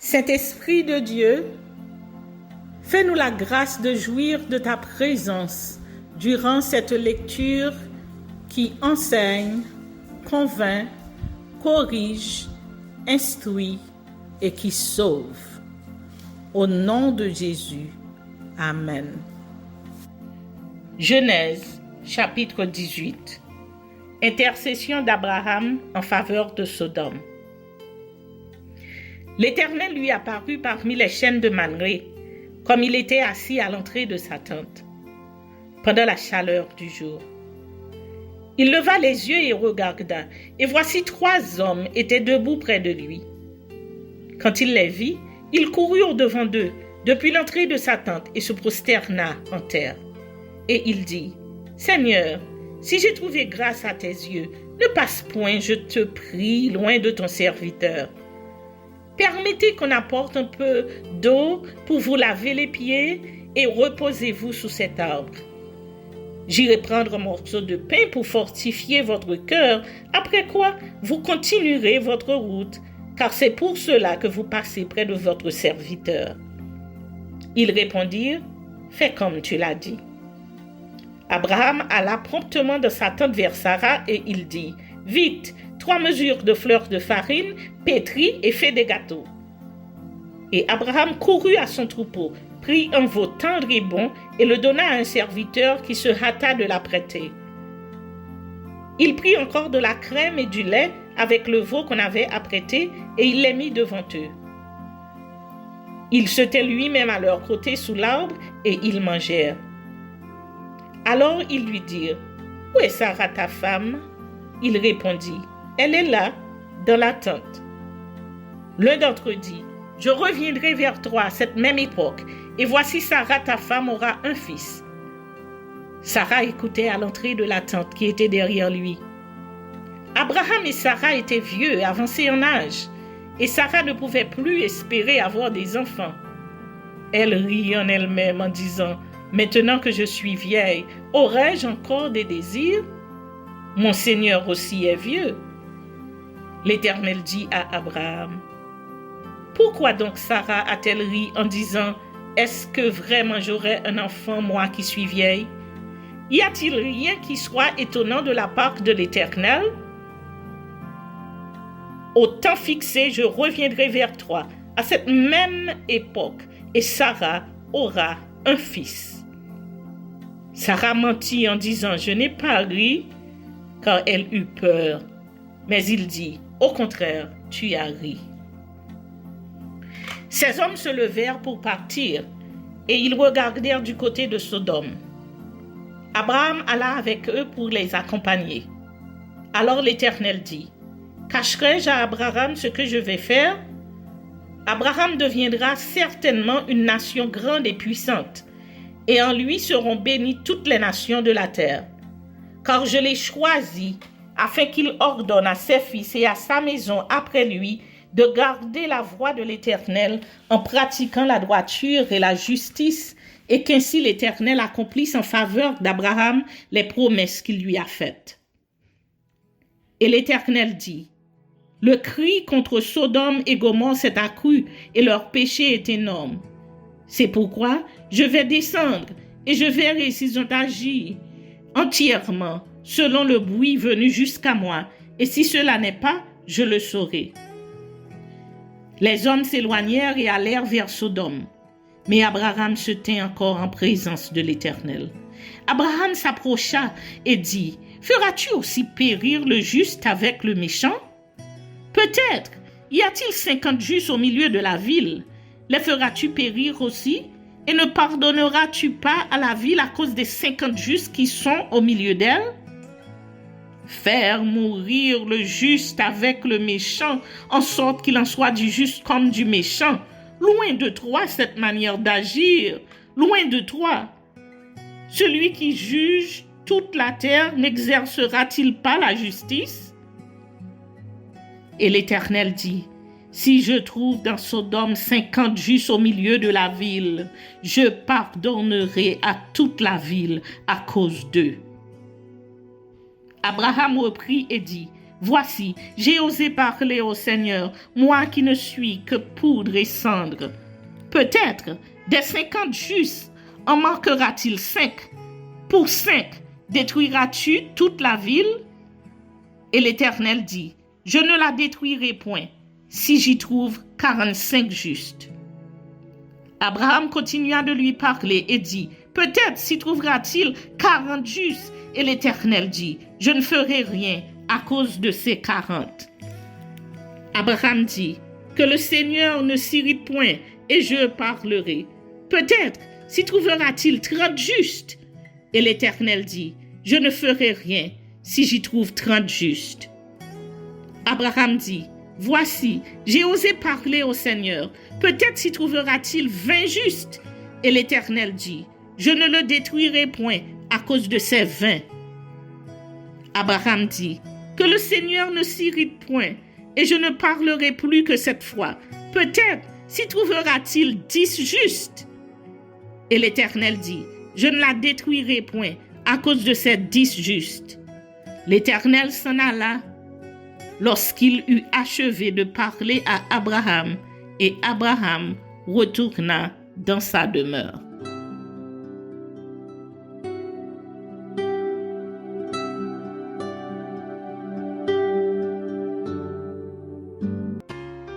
Saint-Esprit de Dieu, fais-nous la grâce de jouir de ta présence durant cette lecture qui enseigne, convainc, corrige, instruit et qui sauve. Au nom de Jésus. Amen. Genèse, chapitre 18. Intercession d'Abraham en faveur de Sodome. L'Éternel lui apparut parmi les chênes de Mamré, comme il était assis à l'entrée de sa tente, pendant la chaleur du jour. Il leva les yeux et regarda, et voici 3 hommes étaient debout près de lui. Quand il les vit, il courut au-devant d'eux, depuis l'entrée de sa tente, et se prosterna en terre. Et il dit, « Seigneur, si j'ai trouvé grâce à tes yeux, ne passe point, je te prie, loin de ton serviteur. Permettez qu'on apporte un peu d'eau pour vous laver les pieds et reposez-vous sous cet arbre. J'irai prendre un morceau de pain pour fortifier votre cœur, après quoi vous continuerez votre route, car c'est pour cela que vous passez près de votre serviteur. » Ils répondirent, « Fais comme tu l'as dit. » Abraham alla promptement de sa tente vers Sarah et il dit, « Vite, 3 mesures de fleurs de farine, pétris et fais des gâteaux. » Et Abraham courut à son troupeau, prit un veau tendre et bon et le donna à un serviteur qui se hâta de l'apprêter. Il prit encore de la crème et du lait avec le veau qu'on avait apprêté et il les mit devant eux. Il se tint lui-même à leur côté sous l'arbre et ils mangèrent. Alors ils lui dirent, « Où est Sarah ta femme ?» Il répondit, « Elle est là, dans la tente. » L'un d'entre eux dit, « Je reviendrai vers toi à cette même époque, et voici Sarah ta femme aura un fils. » Sarah écoutait à l'entrée de la tente qui était derrière lui. Abraham et Sarah étaient vieux et avancés en âge, et Sarah ne pouvait plus espérer avoir des enfants. Elle rit en elle-même en disant, « Maintenant que je suis vieille, aurai-je encore des désirs? Mon Seigneur aussi est vieux. » L'Éternel dit à Abraham, « Pourquoi donc Sarah a-t-elle ri en disant, « Est-ce que vraiment j'aurai un enfant, moi qui suis vieille? Y a-t-il rien qui soit étonnant de la part de l'Éternel? Au temps fixé, je reviendrai vers toi à cette même époque, et Sarah aura un fils. » Sarah mentit en disant, « Je n'ai pas ri, car elle eut peur. » Mais il dit, « Au contraire, tu as ri. » Ces hommes se levèrent pour partir, et ils regardèrent du côté de Sodome. Abraham alla avec eux pour les accompagner. Alors l'Éternel dit, « Cacherai-je à Abraham ce que je vais faire? Abraham deviendra certainement une nation grande et puissante, et en lui seront bénies toutes les nations de la terre. Car je l'ai choisi afin qu'il ordonne à ses fils et à sa maison après lui de garder la voie de l'Éternel en pratiquant la droiture et la justice, et qu'ainsi l'Éternel accomplisse en faveur d'Abraham les promesses qu'il lui a faites. » Et l'Éternel dit, « Le cri contre Sodome et Gomorrhe s'est accru et leur péché est énorme. C'est pourquoi je vais descendre et je verrai s'ils ont agi entièrement selon le bruit venu jusqu'à moi, et si cela n'est pas, je le saurai. » Les hommes s'éloignèrent et allèrent vers Sodome, mais Abraham se tint encore en présence de l'Éternel. Abraham s'approcha et dit, « Feras-tu aussi périr le juste avec le méchant? Peut-être y a-t-il 50 justes au milieu de la ville. Les feras-tu périr aussi? Et ne pardonneras-tu pas à la ville à cause des 50 justes qui sont au milieu d'elle? Faire mourir le juste avec le méchant, en sorte qu'il en soit du juste comme du méchant. Loin de toi cette manière d'agir, loin de toi. Celui qui juge toute la terre n'exercera-t-il pas la justice? » Et l'Éternel dit, « Si je trouve dans Sodome 50 justes au milieu de la ville, je pardonnerai à toute la ville à cause d'eux. » Abraham reprit et dit, Voici, j'ai osé parler au Seigneur, moi qui ne suis que poudre et cendre. Peut-être, des 50 justes, en manquera-t-il 5? Pour 5, détruiras-tu toute la ville? Et l'Éternel dit, je ne la détruirai point, si j'y trouve 45 justes. Abraham continua de lui parler et dit, peut-être s'y trouvera-t-il 40 justes. Et l'Éternel dit, je ne ferai rien à cause de ces 40. Abraham dit, que le Seigneur ne s'irrite point, et je parlerai. Peut-être s'y trouvera-t-il 30 justes. Et l'Éternel dit, je ne ferai rien si j'y trouve 30 justes. Abraham dit, voici, j'ai osé parler au Seigneur. Peut-être s'y trouvera-t-il 20 justes. Et l'Éternel dit, je ne le détruirai point à cause de ces 20. Abraham dit, que le Seigneur ne s'irrite point, et je ne parlerai plus que cette fois. Peut-être s'y trouvera-t-il 10 justes. Et l'Éternel dit, je ne la détruirai point à cause de ces 10 justes. L'Éternel s'en alla lorsqu'il eut achevé de parler à Abraham, et Abraham retourna dans sa demeure.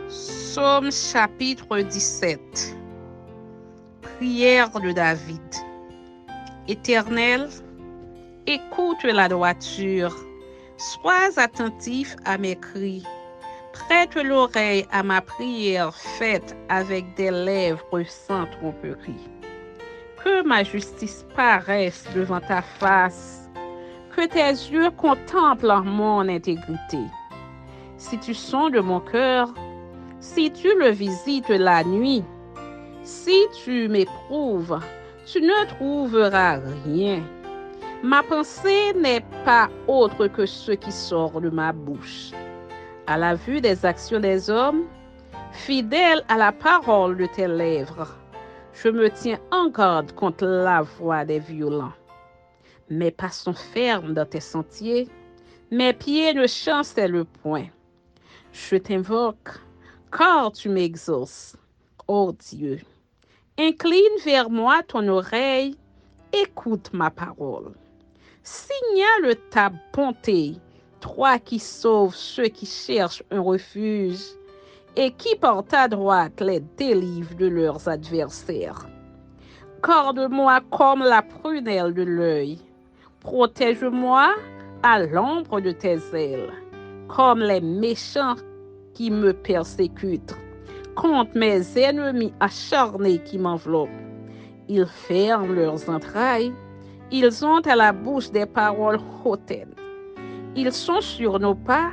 Psaume chapitre 17. Prière de David. Éternel, écoute la droiture, sois attentif à mes cris, prête l'oreille à ma prière faite avec des lèvres sans tromperie. Que ma justice paraisse devant ta face, que tes yeux contemplent mon intégrité. Si tu sondes mon cœur, si tu le visites la nuit, si tu m'éprouves, tu ne trouveras rien. Ma pensée n'est pas autre que ce qui sort de ma bouche. À la vue des actions des hommes, fidèle à la parole de tes lèvres, je me tiens en garde contre la voix des violents. Mes pas sont fermes dans tes sentiers, mes pieds ne chancellent point. Je t'invoque, car tu m'exauces, ô Dieu. Incline vers moi ton oreille, écoute ma parole. Signale ta bonté, toi qui sauves ceux qui cherchent un refuge et qui par ta droite les délivre de leurs adversaires. Garde-moi comme la prunelle de l'œil. Protège-moi à l'ombre de tes ailes, comme les méchants qui me persécutent, contre mes ennemis acharnés qui m'enveloppent. Ils ferment leurs entrailles, ils ont à la bouche des paroles hautaines. Ils sont sur nos pas,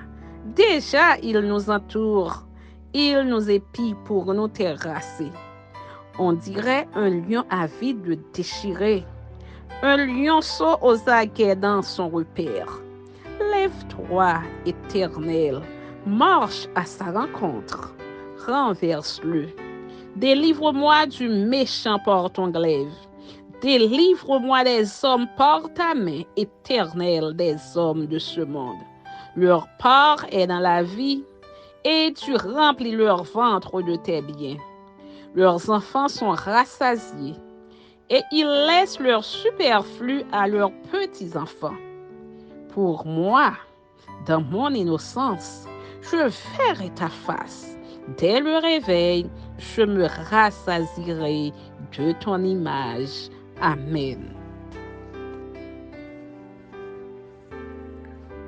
déjà ils nous entourent, ils nous épient pour nous terrasser. On dirait un lion avide de déchirer, un lionceau aux aguets dans son repère. Lève-toi, Éternel, marche à sa rencontre, renverse-le. Délivre-moi du méchant par ton glaive. Délivre-moi des hommes par ta main, Éternel, des hommes de ce monde. Leur part est dans la vie, et tu remplis leur ventre de tes biens. Leurs enfants sont rassasiés, et ils laissent leur superflu à leurs petits-enfants. Pour moi, dans mon innocence, je verrai ta face. Dès le réveil, je me rassasierai de ton image. Amen.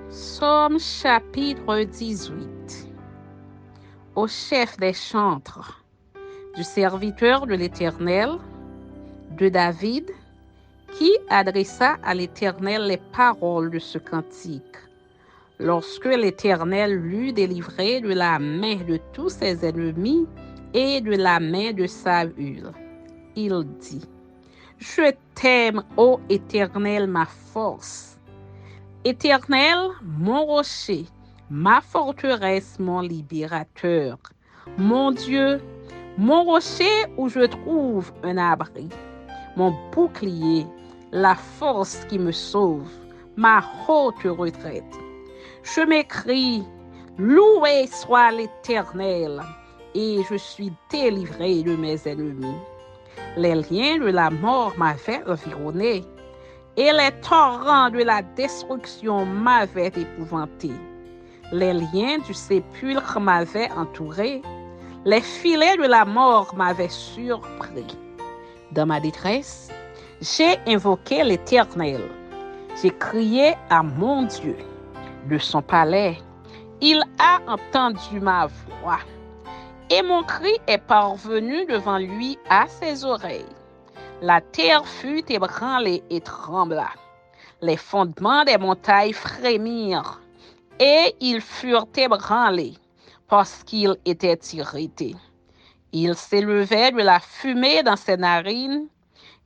Psaume chapitre 18. Au chef des chantres, du serviteur de l'Éternel, de David, qui adressa à l'Éternel les paroles de ce cantique. Lorsque l'Éternel l'eut délivré de la main de tous ses ennemis et de la main de Saül, il dit, « Je t'aime, ô Éternel, ma force. Éternel, mon rocher, ma forteresse, mon libérateur. Mon Dieu, mon rocher où je trouve un abri, mon bouclier, la force qui me sauve, ma haute retraite. Je m'écrie, loué soit l'Éternel, et je suis délivré de mes ennemis. Les liens de la mort m'avaient environné, et les torrents de la destruction m'avaient épouvanté. Les liens du sépulcre m'avaient entouré, les filets de la mort m'avaient surpris. Dans ma détresse, j'ai invoqué l'Éternel. J'ai crié à mon Dieu. De son palais, il a entendu ma voix. Et mon cri est parvenu devant lui à ses oreilles. La terre fut ébranlée et trembla. Les fondements des montagnes frémirent, et ils furent ébranlés, parce qu'ils étaient irrités. Il s'élevait de la fumée dans ses narines,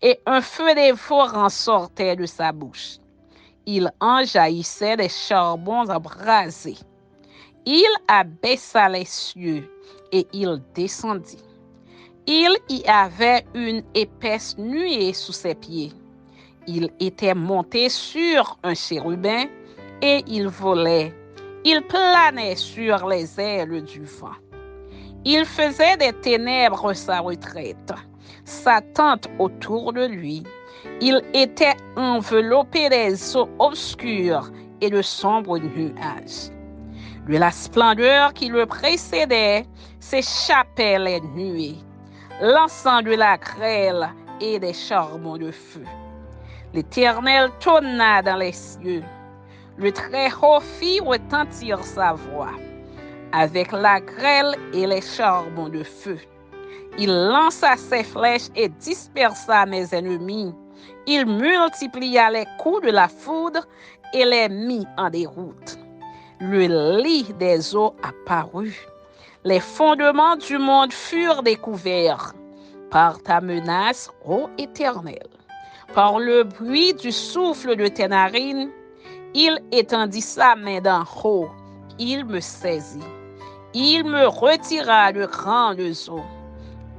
et un feu dévorant sortait de sa bouche. Il en jaillissait des charbons embrasés. Il abaissa les cieux, et il descendit. Il y avait une épaisse nuée sous ses pieds. Il était monté sur un chérubin, et il volait. Il planait sur les ailes du vent. Il faisait des ténèbres sa retraite, sa tente autour de lui. Il était enveloppé des eaux obscures et de sombres nuages. De la splendeur qui le précédait s'échappaient les nuées, lançant de la grêle et des charbons de feu. L'Éternel tonna dans les cieux. Le Très-Haut fit retentir sa voix. Avec la grêle et les charbons de feu, il lança ses flèches et dispersa mes ennemis. Il multiplia les coups de la foudre et les mit en déroute. Le lit des eaux apparut. Les fondements du monde furent découverts par ta menace, ô Éternel. Par le bruit du souffle de tes narines, il étendit sa main d'en haut. Il me saisit. Il me retira de grandes eaux.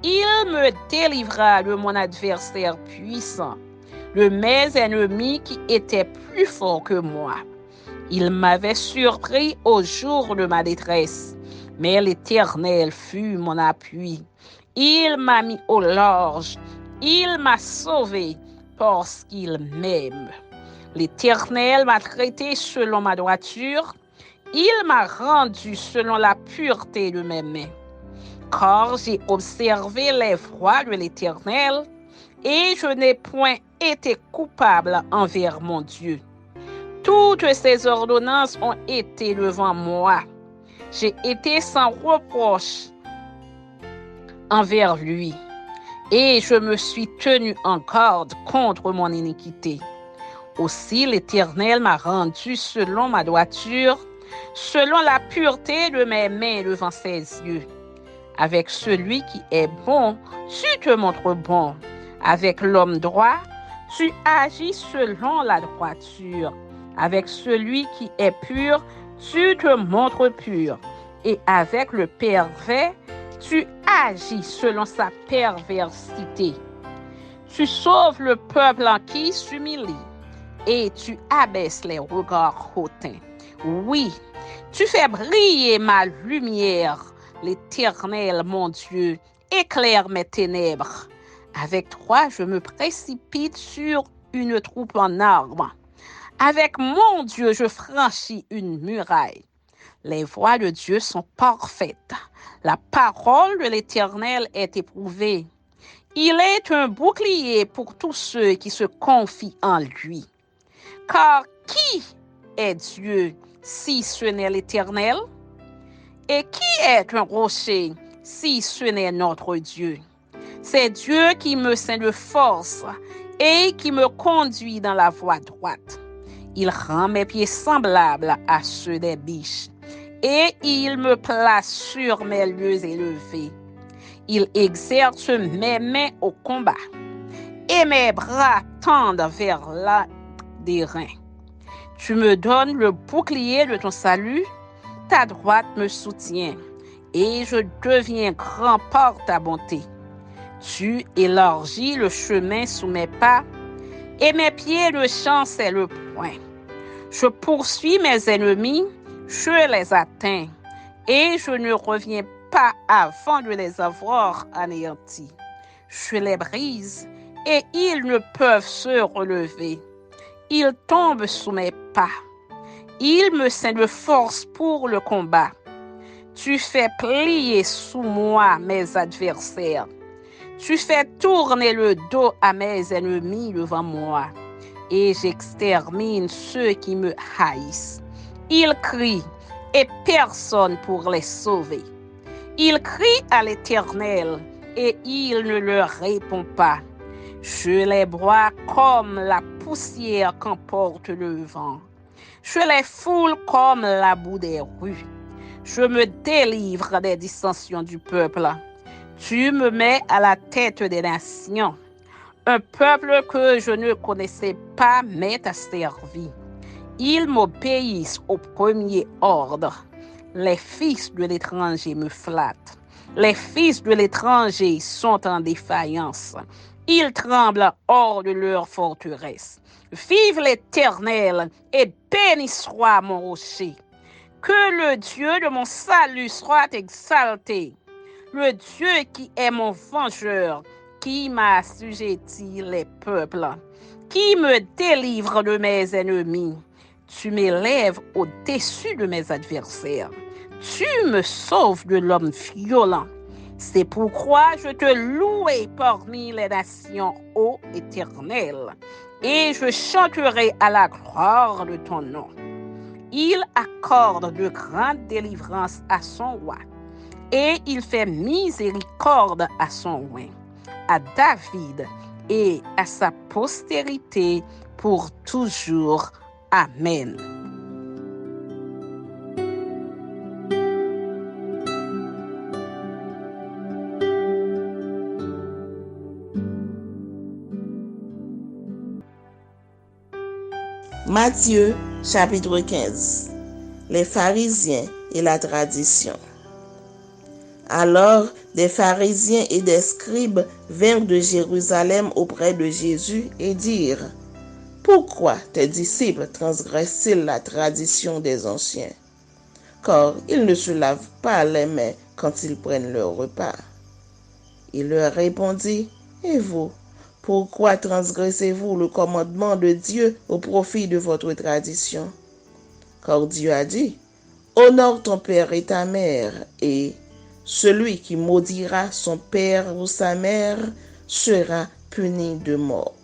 Il me délivra de mon adversaire puissant, de mes ennemis qui étaient plus forts que moi. Il m'avait surpris au jour de ma détresse, mais l'Éternel fut mon appui. Il m'a mis au large. Il m'a sauvé parce qu'il m'aime. L'Éternel m'a traité selon ma droiture. Il m'a rendu selon la pureté de mes mains. Car j'ai observé les voies de l'Éternel et je n'ai point été coupable envers mon Dieu. Toutes ses ordonnances ont été devant moi. J'ai été sans reproche envers lui et je me suis tenu en garde contre mon iniquité. Aussi l'Éternel m'a rendu selon ma droiture, selon la pureté de mes mains devant ses yeux. Avec celui qui est bon, tu te montres bon. Avec l'homme droit, tu agis selon la droiture. Avec celui qui est pur, tu te montres pur. Et avec le pervers, tu agis selon sa perversité. Tu sauves le peuple en qui s'humilie et tu abaisses les regards hautains. Oui, tu fais briller ma lumière. L'Éternel, mon Dieu, éclaire mes ténèbres. Avec toi, je me précipite sur une troupe en armes. Avec mon Dieu, je franchis une muraille. Les voies de Dieu sont parfaites. La parole de l'Éternel est éprouvée. Il est un bouclier pour tous ceux qui se confient en lui. Car qui est Dieu si ce n'est l'Éternel? Et qui est un rocher si ce n'est notre Dieu? C'est Dieu qui me ceint de force et qui me conduit dans la voie droite. Il rend mes pieds semblables à ceux des biches et il me place sur mes lieux élevés. Il exerce mes mains au combat et mes bras tendent vers la des reins. Tu me donnes le bouclier de ton salut, ta droite me soutient et je deviens grand par ta bonté. Tu élargis le chemin sous mes pas et mes pieds ne chancellent point. Je poursuis mes ennemis, Je les atteins et je ne reviens pas avant de les avoir anéantis. Je les brise et ils ne peuvent se relever. Ils tombent sous mes pas. Ils me cèdent de force pour le combat. Tu fais plier sous moi mes adversaires. Tu fais tourner le dos à mes ennemis devant moi. Et j'extermine ceux qui me haïssent. Ils crient et personne pour les sauver. Ils crient à l'Éternel et il ne leur répond pas. Je les broie comme la poussière qu'emporte le vent. Je les foule comme la boue des rues. Je me délivre des dissensions du peuple. Tu me mets à la tête des nations. Un peuple que je ne connaissais pas m'est asservi. Ils m'obéissent au premier ordre. Les fils de l'étranger me flattent. Les fils de l'étranger sont en défaillance. Ils tremblent hors de leur forteresse. Vive l'Éternel et béni soit mon rocher. Que le Dieu de mon salut soit exalté. Le Dieu qui est mon vengeur, qui m'a assujetti les peuples, qui me délivre de mes ennemis. Tu m'élèves au-dessus de mes adversaires. Tu me sauves de l'homme violent. C'est pourquoi je te louerai parmi les nations, ô Éternel, et je chanterai à la gloire de ton nom. Il accorde de grandes délivrances à son roi, et il fait miséricorde à son roi, à David et à sa postérité pour toujours. Amen. Matthieu, chapitre 15. Les pharisiens et la tradition. Alors, des pharisiens et des scribes vinrent de Jérusalem auprès de Jésus et dirent: Pourquoi tes disciples transgressent-ils la tradition des anciens? Car ils ne se lavent pas les mains quand ils prennent leur repas. Il leur répondit: Et vous, pourquoi transgressez-vous le commandement de Dieu au profit de votre tradition? Car Dieu a dit: Honore ton père et ta mère, et celui qui maudira son père ou sa mère sera puni de mort.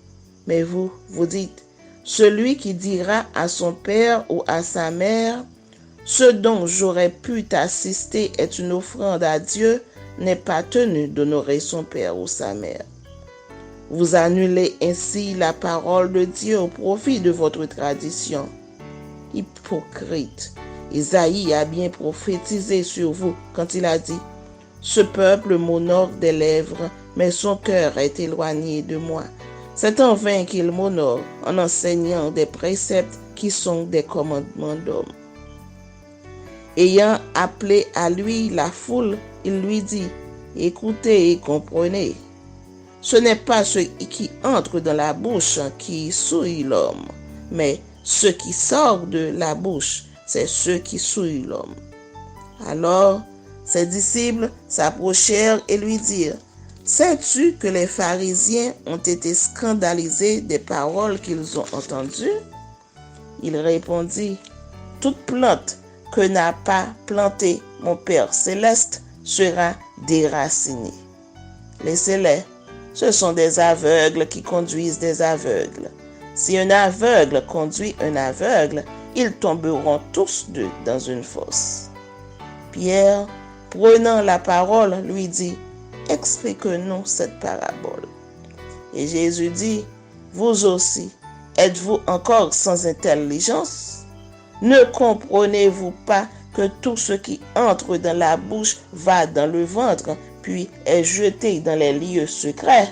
Mais vous, vous dites: Celui qui dira à son père ou à sa mère, ce dont j'aurais pu t'assister est une offrande à Dieu, n'est pas tenu d'honorer son père ou sa mère. Vous annulez ainsi la parole de Dieu au profit de votre tradition. Hypocrite, Isaïe a bien prophétisé sur vous quand il a dit: Ce peuple m'honore des lèvres, mais son cœur est éloigné de moi. C'est en vain qu'il m'honore en enseignant des préceptes qui sont des commandements d'hommes. Ayant appelé à lui la foule, il lui dit: Écoutez et comprenez. Ce n'est pas ce qui entre dans la bouche qui souille l'homme, mais ce qui sort de la bouche, c'est ce qui souille l'homme. Alors, ses disciples s'approchèrent et lui dirent: Sais-tu que les pharisiens ont été scandalisés des paroles qu'ils ont entendues? Il répondit: Toute plante que n'a pas plantée mon Père céleste sera déracinée. Laissez-les. Ce sont des aveugles qui conduisent des aveugles. Si un aveugle conduit un aveugle, ils tomberont tous deux dans une fosse. Pierre, prenant la parole, lui dit: Explique-nous cette parabole. Et Jésus dit: Vous aussi, êtes-vous encore sans intelligence? Ne comprenez-vous pas que tout ce qui entre dans la bouche va dans le ventre, puis est jeté dans les lieux secrets?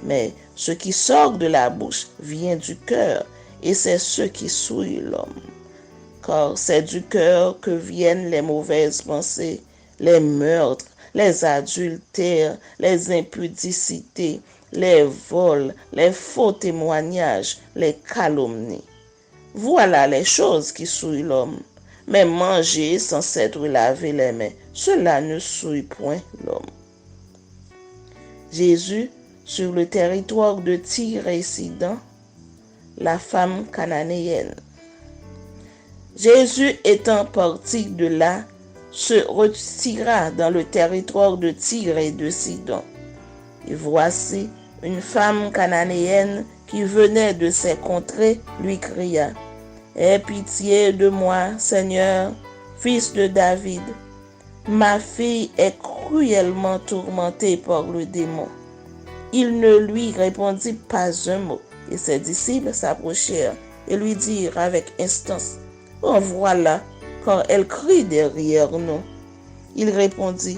Mais ce qui sort de la bouche vient du cœur, et c'est ce qui souille l'homme. Car c'est du cœur que viennent les mauvaises pensées, les meurtres, les adultères, les impudicités, les vols, les faux témoignages, les calomnies. Voilà les choses qui souillent l'homme. mais manger sans s'être lavé les mains, cela ne souille point l'homme. Jésus, sur le territoire de Tyr et Sidon, la femme cananéenne. Jésus étant parti de là, se retira dans le territoire de Tyr et de Sidon. Et voici, une femme cananéenne qui venait de ces contrées lui cria: Aie pitié de moi, Seigneur, fils de David. Ma fille est cruellement tourmentée par le démon. Il ne lui répondit pas un mot, et ses disciples s'approchèrent et lui dirent avec instance: Oh voilà, car elle crie derrière nous. Il répondit: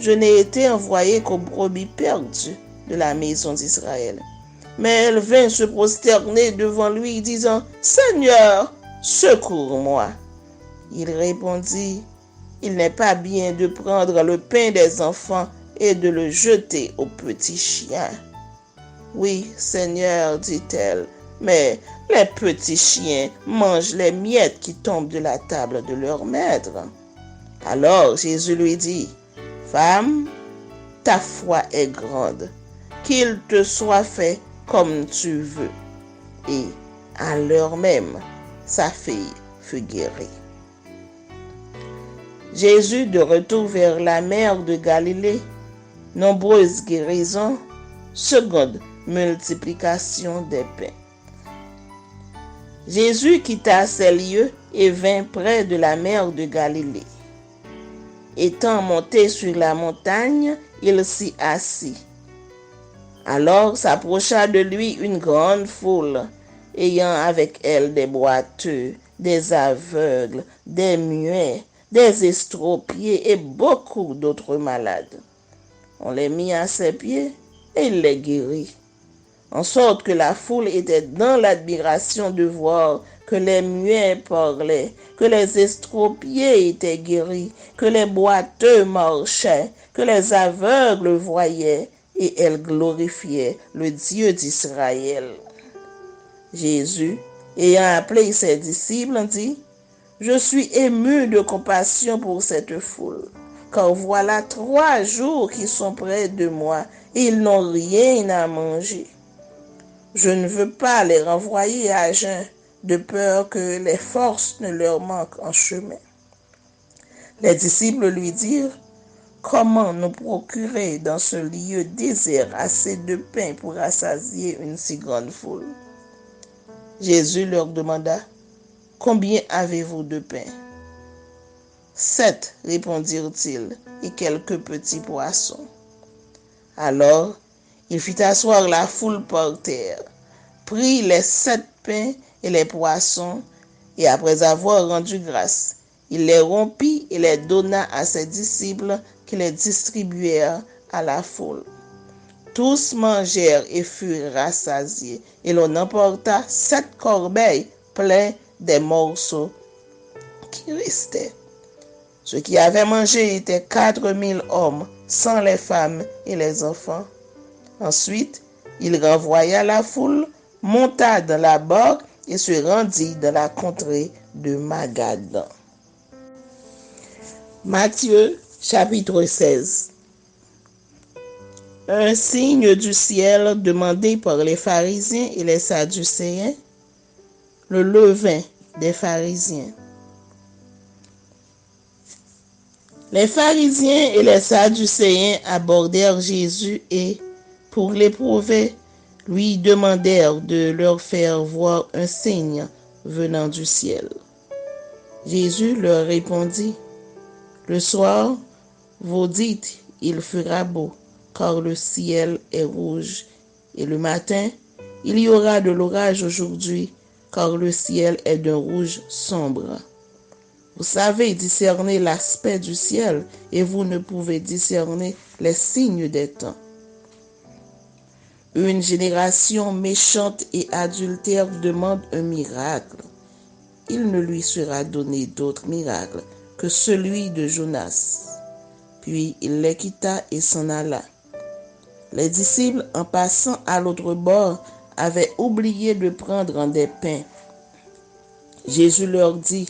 Je n'ai été envoyé qu'aux brebis perdues de la maison d'Israël. Mais elle vint se prosterner devant lui, disant: Seigneur, secours-moi. Il répondit: Il n'est pas bien de prendre le pain des enfants et de le jeter aux petits chiens. Oui, Seigneur, dit-elle, mais les petits chiens mangent les miettes qui tombent de la table de leur maître. Alors Jésus lui dit: Femme, ta foi est grande, qu'il te soit fait comme tu veux. Et à l'heure même, sa fille fut guérie. Jésus, de retour vers la mer de Galilée, nombreuses guérisons, seconde multiplication des pains. Jésus quitta ces lieux et vint près de la mer de Galilée. Étant monté sur la montagne, il s'y assit. Alors s'approcha de lui une grande foule, ayant avec elle des boiteux, des aveugles, des muets, des estropiés et beaucoup d'autres malades. On les mit à ses pieds et il les guérit. En sorte que la foule était dans l'admiration de voir que les muets parlaient, que les estropiés étaient guéris, que les boiteux marchaient, que les aveugles voyaient, et elle glorifiait le Dieu d'Israël. Jésus, ayant appelé ses disciples, dit: Je suis ému de compassion pour cette foule, car voilà 3 jours qu'ils sont près de moi et ils n'ont rien à manger. Je ne veux pas les renvoyer à jeun, de peur que les forces ne leur manquent en chemin. Les disciples lui dirent: Comment nous procurer dans ce lieu désert assez de pain pour rassasier une si grande foule? Jésus leur demanda: Combien avez-vous de pain? 7, répondirent-ils, et quelques petits poissons. Alors, il fit asseoir la foule par terre, prit les 7 pains et les poissons, et après avoir rendu grâce, il les rompit et les donna à ses disciples qui les distribuèrent à la foule. Tous mangèrent et furent rassasiés, et l'on emporta 7 corbeilles pleines des morceaux qui restaient. Ceux qui avaient mangé étaient 4000 hommes, sans les femmes et les enfants. Ensuite, il renvoya la foule, monta dans la barque et se rendit dans la contrée de Magadan. Matthieu, chapitre 16. Un signe du ciel demandé par les pharisiens et les sadducéens, le levain des pharisiens. Les pharisiens et les sadducéens abordèrent Jésus et, pour l'éprouver, lui demandèrent de leur faire voir un signe venant du ciel. Jésus leur répondit: Le soir, vous dites, il fera beau, car le ciel est rouge, et le matin, il y aura de l'orage aujourd'hui, car le ciel est d'un rouge sombre. Vous savez discerner l'aspect du ciel, et vous ne pouvez discerner les signes des temps. Une génération méchante et adultère demande un miracle. Il ne lui sera donné d'autre miracle que celui de Jonas. Puis il les quitta et s'en alla. Les disciples, en passant à l'autre bord, avaient oublié de prendre des pains. Jésus leur dit: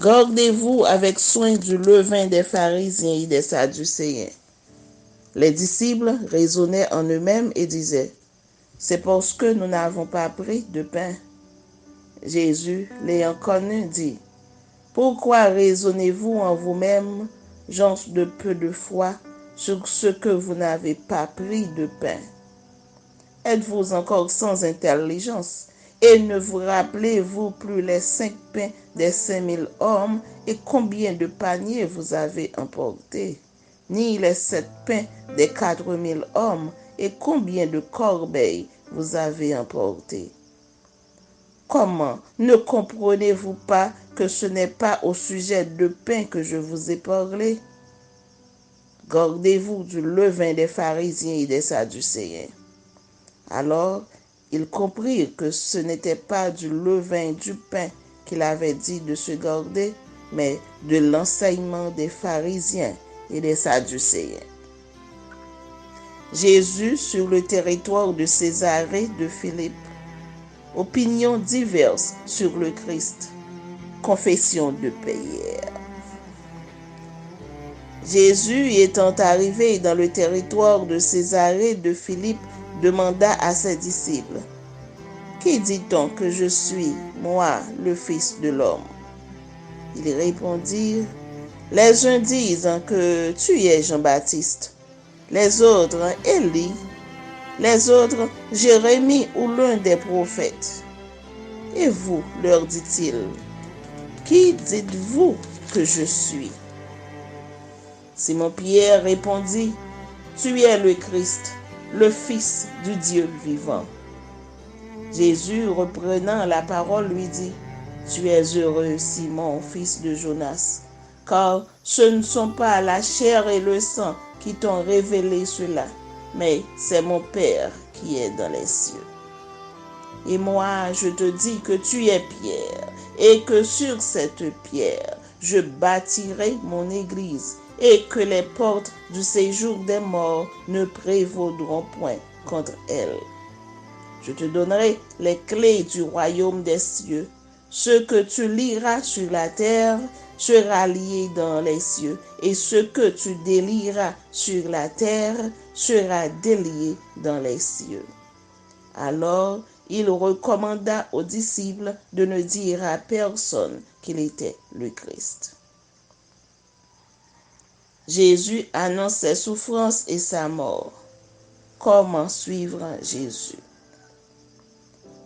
Gardez-vous avec soin du levain des pharisiens et des sadducéens. Les disciples raisonnaient en eux-mêmes et disaient, c'est parce que nous n'avons pas pris de pain. Jésus, l'ayant connu, dit, pourquoi raisonnez-vous en vous-même, gens de peu de foi, sur ce que vous n'avez pas pris de pain? Êtes-vous encore sans intelligence? Et ne vous rappelez-vous plus les 5 pains des 5000 hommes et combien de paniers vous avez emportés? Ni les 7 pains des 4000 hommes et combien de corbeilles vous avez emportés? Comment ne comprenez-vous pas que ce n'est pas au sujet de pain que je vous ai parlé? Gardez-vous du levain des pharisiens et des sadducéens. Alors, ils comprirent que ce n'était pas du levain du pain qu'il avait dit de se garder, mais de l'enseignement des pharisiens et des sadducéens. Jésus sur le territoire de Césarée de Philippe. Opinions diverses sur le Christ. Confession de Pierre. Jésus, étant arrivé dans le territoire de Césarée de Philippe, demanda à ses disciples, « Qui dit-on que je suis, moi, le Fils de l'homme » Ils répondirent, « Les uns disent que tu es Jean-Baptiste, les autres Élie, les autres Jérémie ou l'un des prophètes. Et vous, leur dit-il, qui dites-vous que je suis » Simon-Pierre répondit, « Tu es le Christ, le Fils du Dieu vivant. » Jésus, reprenant la parole, lui dit, « Tu es heureux, Simon, fils de Jonas, car ce ne sont pas la chair et le sang qui t'ont révélé cela, mais c'est mon Père qui est dans les cieux. Et moi, je te dis que tu es Pierre, et que sur cette pierre, je bâtirai mon église, et que les portes du séjour des morts ne prévaudront point contre elle. Je te donnerai les clés du royaume des cieux. Ce que tu lieras sur la terre sera lié dans les cieux, et ce que tu délieras sur la terre sera délié dans les cieux. » Alors, il recommanda aux disciples de ne dire à personne qu'il était le Christ. Jésus annonce ses souffrances et sa mort. Comment suivre Jésus?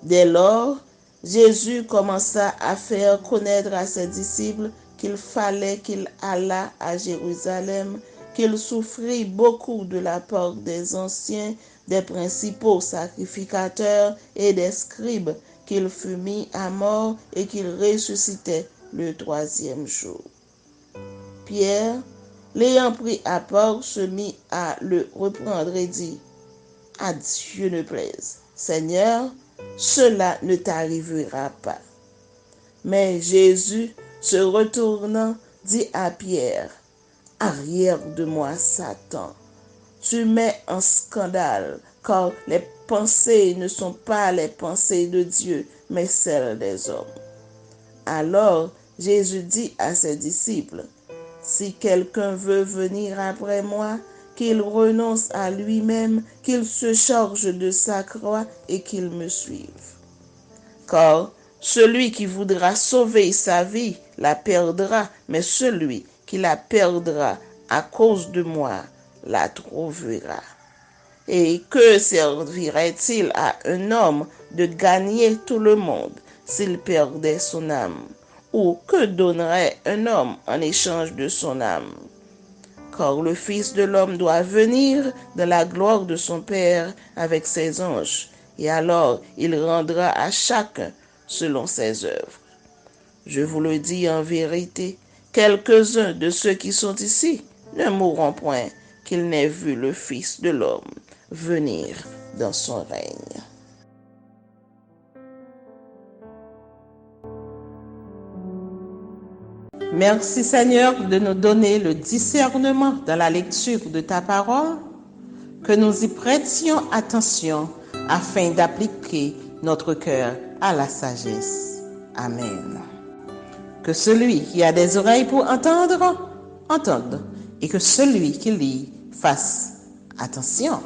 Dès lors, Jésus commença à faire connaître à ses disciples qu'il fallait qu'il allât à Jérusalem, qu'il souffrit beaucoup de la part des anciens, des principaux sacrificateurs et des scribes, qu'il fut mis à mort et qu'il ressuscitait le 3e jour. Pierre, l'ayant pris à part, se mit à le reprendre et dit, « À Dieu ne plaise, Seigneur, cela ne t'arrivera pas. » Mais Jésus, se retournant, dit à Pierre, « Arrière de moi, Satan, tu mets en scandale, car les pensées ne sont pas les pensées de Dieu, mais celles des hommes. » Alors Jésus dit à ses disciples, « Si quelqu'un veut venir après moi, qu'il renonce à lui-même, qu'il se charge de sa croix et qu'il me suive. Car celui qui voudra sauver sa vie la perdra, mais celui qui la perdra à cause de moi la trouvera. Et que servirait-il à un homme de gagner tout le monde s'il perdait son âme? Ou que donnerait un homme en échange de son âme? Car le Fils de l'homme doit venir dans la gloire de son Père avec ses anges, et alors il rendra à chacun selon ses œuvres. Je vous le dis en vérité, quelques-uns de ceux qui sont ici ne mourront point qu'ils n'aient vu le Fils de l'homme venir dans son règne. Merci Seigneur de nous donner le discernement dans la lecture de ta parole, que nous y prêtions attention afin d'appliquer notre cœur à la sagesse. Amen. Que celui qui a des oreilles pour entendre, entende, et que celui qui lit fasse attention.